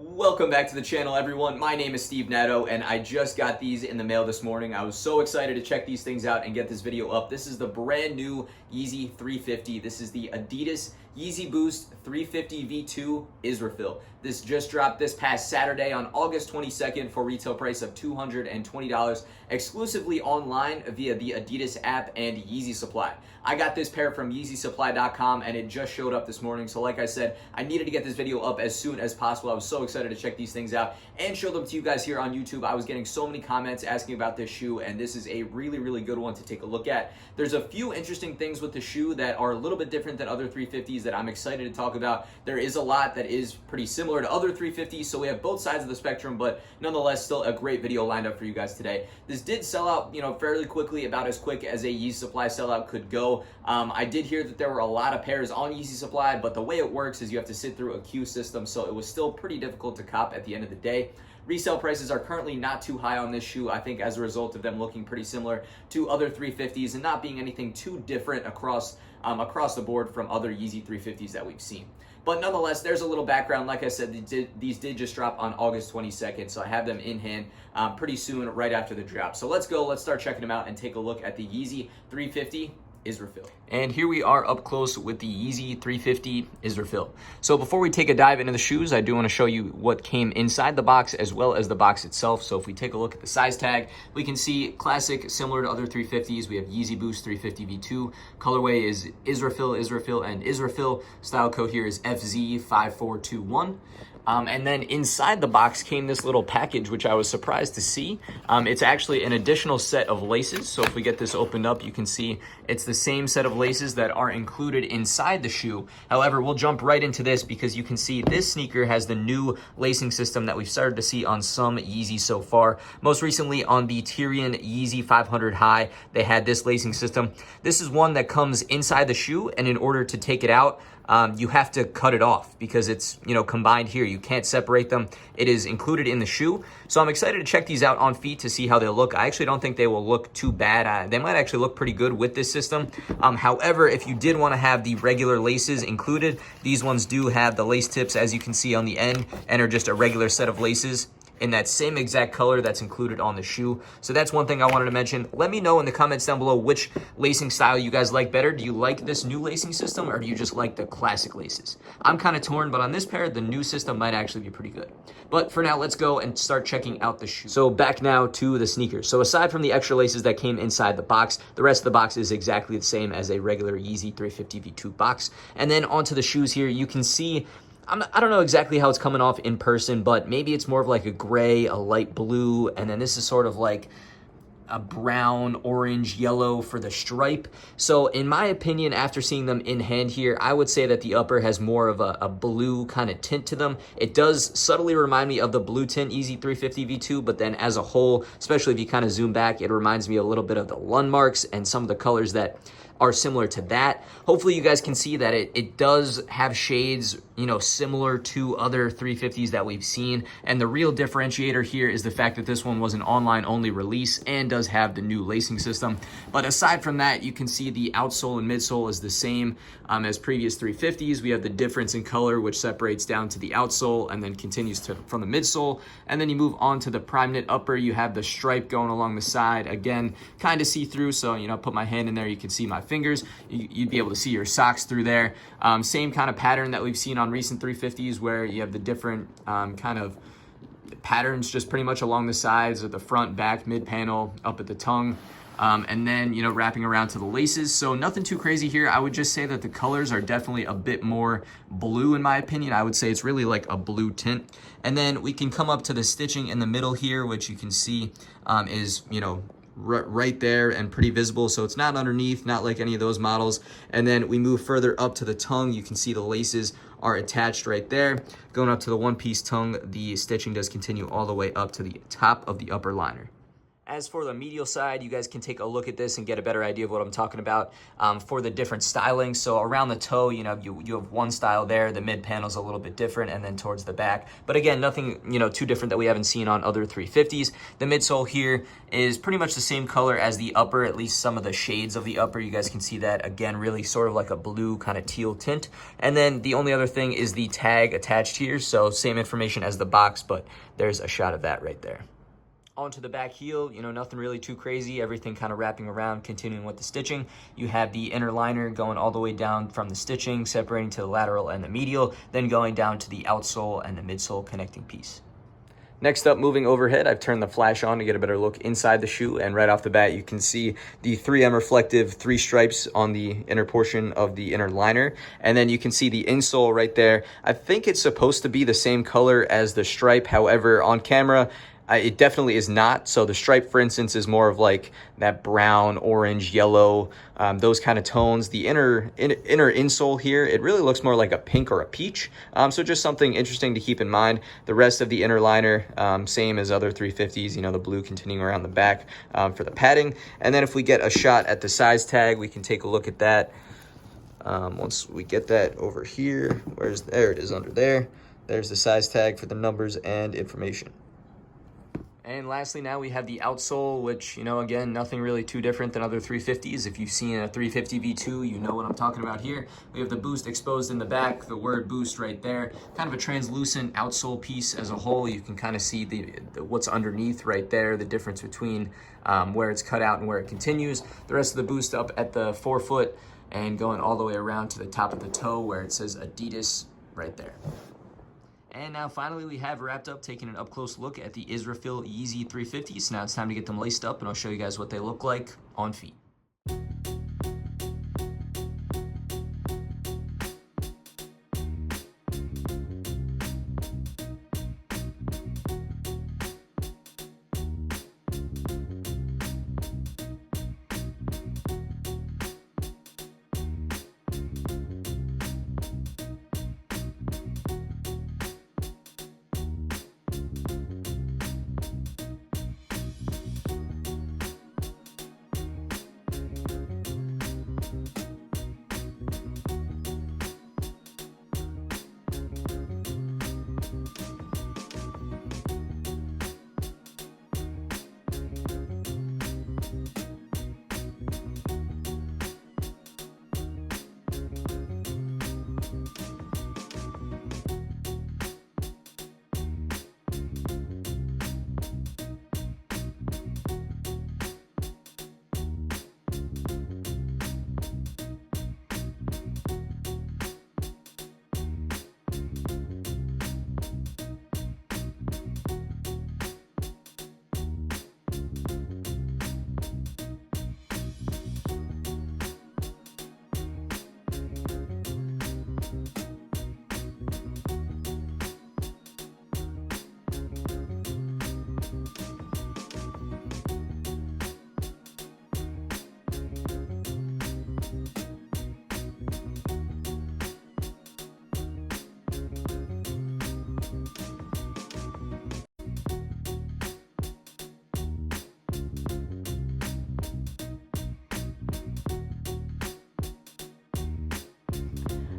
Welcome back to the channel, everyone. My name is Steve Netto, and I just got these in the mail this morning. I was so excited to check these things out and get this video up. This is the brand new Yeezy 350. This is the Adidas Yeezy Boost 350 V2 Israfil. This just dropped this past Saturday on August 22nd for retail price of $220, exclusively online via the Adidas app and Yeezy Supply. I got this pair from YeezySupply.com and it just showed up this morning. So like I said, I needed to get this video up as soon as possible. I was so excited to check these things out and show them to you guys here on YouTube. I was getting so many comments asking about this shoe, and this is a really good one to take a look at. There's a few interesting things with the shoe that are a little bit different than other 350s that I'm excited to talk about. There is a lot that is pretty similar to other 350s, so we have both sides of the spectrum, but nonetheless, still a great video lined up for you guys today. This did sell out, fairly quickly, about as quick as a Yeezy Supply sellout could go. I did hear that there were a lot of pairs on Yeezy Supply, but the way it works is you have to sit through a queue system, so it was still pretty difficult to cop at the end of the day. Resale prices are currently not too high on this shoe, I think, as a result of them looking pretty similar to other 350s and not being anything too different across the board from other Yeezy 350s that we've seen. But nonetheless, there's a little background. Like I said, these did just drop on August 22nd, so I have them in hand pretty soon, right after the drop. So let's start checking them out and take a look at the Yeezy 350 Israfil. And here we are up close with the Yeezy 350 Israfil. So before we take a dive into the shoes, I do want to show you what came inside the box as well as the box itself. So if we take a look at the size tag, we can see classic, similar to other 350s. We have Yeezy Boost 350 V2. Colorway is Israfil, and Israfil. Style code here is FZ5421. And then inside the box came this little package, which I was surprised to see. It's actually an additional set of laces. So if we get this opened up, you can see it's the same set of laces that are included inside the shoe. However, we'll jump right into this because you can see this sneaker has the new lacing system that we've started to see on some Yeezys so far. Most recently on the Tyrian Yeezy 500 High, they had this lacing system. This is one that comes inside the shoe, and in order to take it out, you have to cut it off because it's, combined here. You can't separate them. It is included in the shoe. So I'm excited to check these out on feet to see how they look. I actually don't think they will look too bad. They might actually look pretty good with this system. However, if you did want to have the regular laces included, these ones do have the lace tips, as you can see on the end, and are just a regular set of laces in that same exact color that's included on the shoe. So that's one thing I wanted to mention. Let me know in the comments down below which lacing style you guys like better. Do you like this new lacing system, or do you just like the classic laces? I'm kind of torn, but on this pair, the new system might actually be pretty good. But for now, let's go and start checking out the shoe. So back now to the sneakers. So aside from the extra laces that came inside the box, the rest of the box is exactly the same as a regular Yeezy 350 V2 box. And then onto the shoes here, you can see I don't know exactly how it's coming off in person, but maybe it's more of like a gray, a light blue, and then this is sort of like a brown, orange, yellow for the stripe. So in my opinion, after seeing them in hand here, I would say that the upper has more of a blue kind of tint to them. It does subtly remind me of the blue tint Yeezy 350 V2, but then as a whole, especially if you kind of zoom back, it reminds me a little bit of the Lund marks and some of the colors that are similar to that. Hopefully you guys can see that it does have shades, similar to other 350s that we've seen. And the real differentiator here is the fact that this one was an online only release and does have the new lacing system. But aside from that, you can see the outsole and midsole is the same as previous 350s. We have the difference in color, which separates down to the outsole and then continues from the midsole. And then you move on to the prime knit upper. You have the stripe going along the side. Again, kind of see-through. So, put my hand in there, you can see my fingers. You'd be able to see your socks through there. Same kind of pattern that we've seen on recent 350s, where you have the different kind of patterns just pretty much along the sides of the front, back, mid panel, up at the tongue. And then, wrapping around to the laces. So nothing too crazy here. I would just say that the colors are definitely a bit more blue in my opinion. I would say it's really like a blue tint. And then we can come up to the stitching in the middle here, which you can see is, right there and pretty visible. So it's not underneath, not like any of those models. And then we move further up to the tongue. You can see the laces are attached right there. Going up to the one-piece tongue, the stitching does continue all the way up to the top of the upper liner. As for the medial side, you guys can take a look at this and get a better idea of what I'm talking about for the different styling. So around the toe, you know, you have one style there. The mid panel's a little bit different, and then towards the back. But again, nothing, you know, too different that we haven't seen on other 350s. The midsole here is pretty much the same color as the upper, at least some of the shades of the upper. You guys can see that, again, really sort of like a blue kind of teal tint. And then the only other thing is the tag attached here. So same information as the box, but there's a shot of that right there. Onto the back heel, you know, nothing really too crazy, everything kind of wrapping around, continuing with the stitching. You have the inner liner going all the way down from the stitching, separating to the lateral and the medial, then going down to the outsole and the midsole connecting piece. Next up, moving overhead, I've turned the flash on to get a better look inside the shoe, and right off the bat, you can see the 3M reflective 3 stripes on the inner portion of the inner liner, and then you can see the insole right there. I think it's supposed to be the same color as the stripe, however, on camera, it definitely is not. So the stripe, for instance, is more of like that brown, orange, yellow, those kind of tones. The inner insole here, it really looks more like a pink or a peach. So just something interesting to keep in mind. The rest of the inner liner, same as other 350s, you know, the blue continuing around the back for the padding. And then if we get a shot at the size tag, we can take a look at that. Once we get that over here, there it is under there. There's the size tag for the numbers and information. And lastly, now we have the outsole, which, you know, again, nothing really too different than other 350s. If you've seen a 350 V2, you know what I'm talking about here. We have the boost exposed in the back, the word boost right there. Kind of a translucent outsole piece as a whole. You can kind of see what's underneath right there, the difference between where it's cut out and where it continues. The rest of the boost up at the forefoot and going all the way around to the top of the toe where it says Adidas right there. And now finally we have wrapped up taking an up-close look at the Israfil Yeezy 350s. So now it's time to get them laced up, and I'll show you guys what they look like on feet.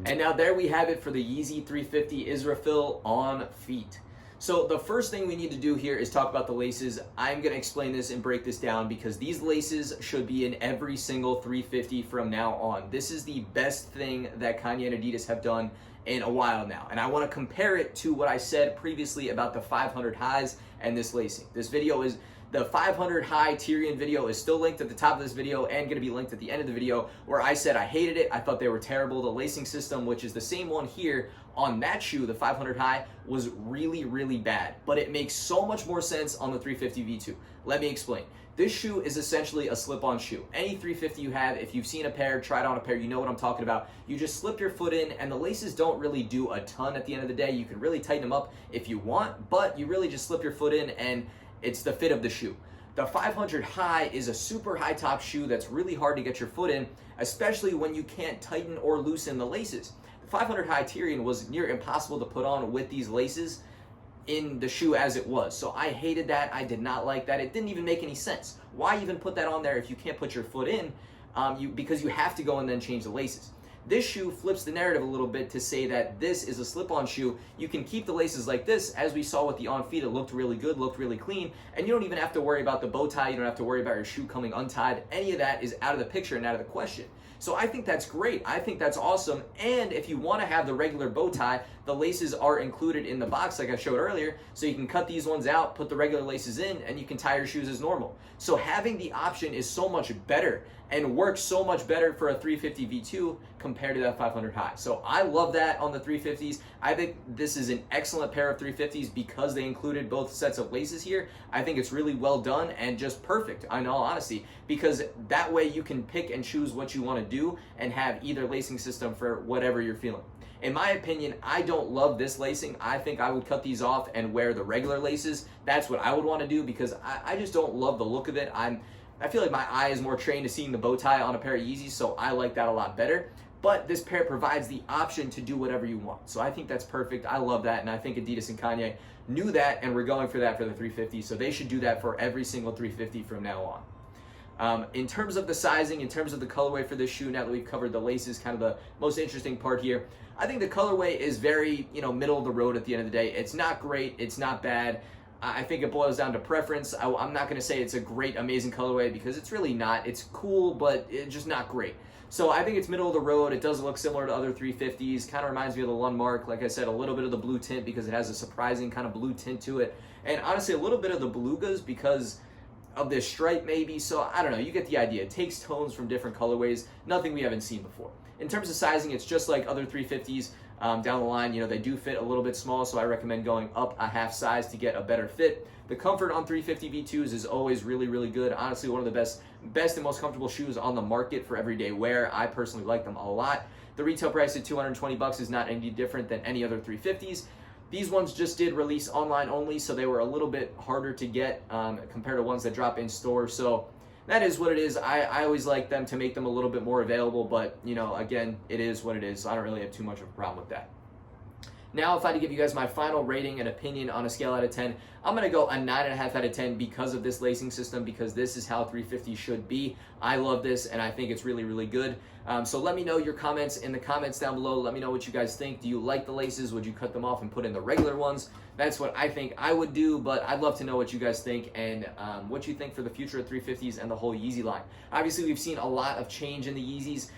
And now there we have it for the Yeezy 350 Israfil on feet. So the first thing we need to do here is talk about the laces. I'm going to explain this and break this down because these laces should be in every single 350 from now on. This is the best thing that Kanye and Adidas have done in a while now. And I want to compare it to what I said previously about the 500 highs and this lacing. This video is the 500 high Tyrian video is still linked at the top of this video and going to be linked at the end of the video, where I said I hated it. I thought they were terrible. The lacing system, which is the same one here on that shoe, the 500 high, was really, really bad. But it makes so much more sense on the 350 V2. Let me explain. This shoe is essentially a slip-on shoe. Any 350 you have, if you've seen a pair, tried on a pair, you know what I'm talking about. You just slip your foot in, and the laces don't really do a ton at the end of the day. You can really tighten them up if you want, but you really just slip your foot in, and it's the fit of the shoe. The 500 high is a super high top shoe that's really hard to get your foot in, especially when you can't tighten or loosen the laces. The 500 high Tyrian was near impossible to put on with these laces in the shoe as it was. So I hated that. I did not like that. It didn't even make any sense. Why even put that on there if you can't put your foot in? Because you have to go and then change the laces. This shoe flips the narrative a little bit to say that this is a slip-on shoe. You can keep the laces like this. As we saw with the on feet, it looked really good, looked really clean, and you don't even have to worry about the bow tie. You don't have to worry about your shoe coming untied. Any of that is out of the picture and out of the question. So I think that's great. I think that's awesome. And if you want to have the regular bow tie, the laces are included in the box like I showed earlier. So you can cut these ones out, put the regular laces in, and you can tie your shoes as normal. So having the option is so much better and works so much better for a 350 V2 compared to that 500 high. So I love that on the 350s. I think this is an excellent pair of 350s because they included both sets of laces here. I think it's really well done and just perfect, in all honesty, because that way you can pick and choose what you want to do and have either lacing system for whatever you're feeling. In my opinion, I don't love this lacing. I think I would cut these off and wear the regular laces. That's what I would want to do because I just don't love the look of it. I feel like my eye is more trained to seeing the bow tie on a pair of Yeezys, so I like that a lot better. But this pair provides the option to do whatever you want. So I think that's perfect. I love that, and I think Adidas and Kanye knew that, and we're going for that for the 350. So they should do that for every single 350 from now on. In terms of the sizing, in terms of the colorway for this shoe, now that we've covered the laces, kind of the most interesting part here, I think the colorway is very, middle of the road at the end of the day. It's not great. It's not bad. I think it boils down to preference. I'm not going to say it's a great, amazing colorway because it's really not. It's cool, but it's just not great. So I think it's middle of the road. It does look similar to other 350s. Kind of reminds me of the Lundmark. Like I said, a little bit of the blue tint because it has a surprising kind of blue tint to it. And honestly, a little bit of the Belugas because of this stripe maybe. So I don't know. You get the idea. It takes tones from different colorways. Nothing we haven't seen before. In terms of sizing, it's just like other 350s. Down the line, they do fit a little bit small, so I recommend going up a half size to get a better fit. The comfort on 350 V2s is always really, really good. Honestly, one of the best and most comfortable shoes on the market for everyday wear. I personally like them a lot. The retail price at $220 is not any different than any other 350s. These ones just did release online only, so they were a little bit harder to get compared to ones that drop in store. So that is what it is. I always like them to make them a little bit more available, but, again, it is what it is, so I don't really have too much of a problem with that. Now, if I had to give you guys my final rating and opinion on a scale out of 10, I'm going to go a 9.5 out of 10 because of this lacing system, because this is how 350 should be. I love this, and I think it's really, really good. So let me know your comments in the comments down below. Let me know what you guys think. Do you like the laces? Would you cut them off and put in the regular ones? That's what I think I would do, but I'd love to know what you guys think and what you think for the future of 350s and the whole Yeezy line. Obviously, we've seen a lot of change in the Yeezys.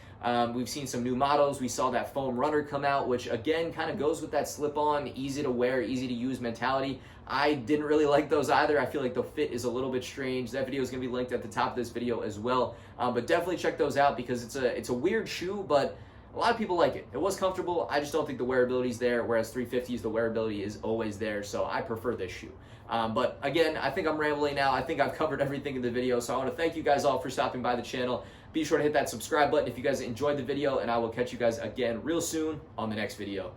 We've seen some new models. We saw that foam runner come out, which again kind of goes with that slip-on, easy to wear, easy to use mentality. I didn't really like those either. I feel like the fit is a little bit strange. That video is going to be linked at the top of this video as well. But definitely check those out because it's a weird shoe, but a lot of people like it. It was comfortable. I just don't think the wearability is there, whereas 350s, the wearability is always there. So I prefer this shoe. But again, I think I'm rambling now. I think I've covered everything in the video. So I want to thank you guys all for stopping by the channel. Be sure to hit that subscribe button if you guys enjoyed the video, and I will catch you guys again real soon on the next video.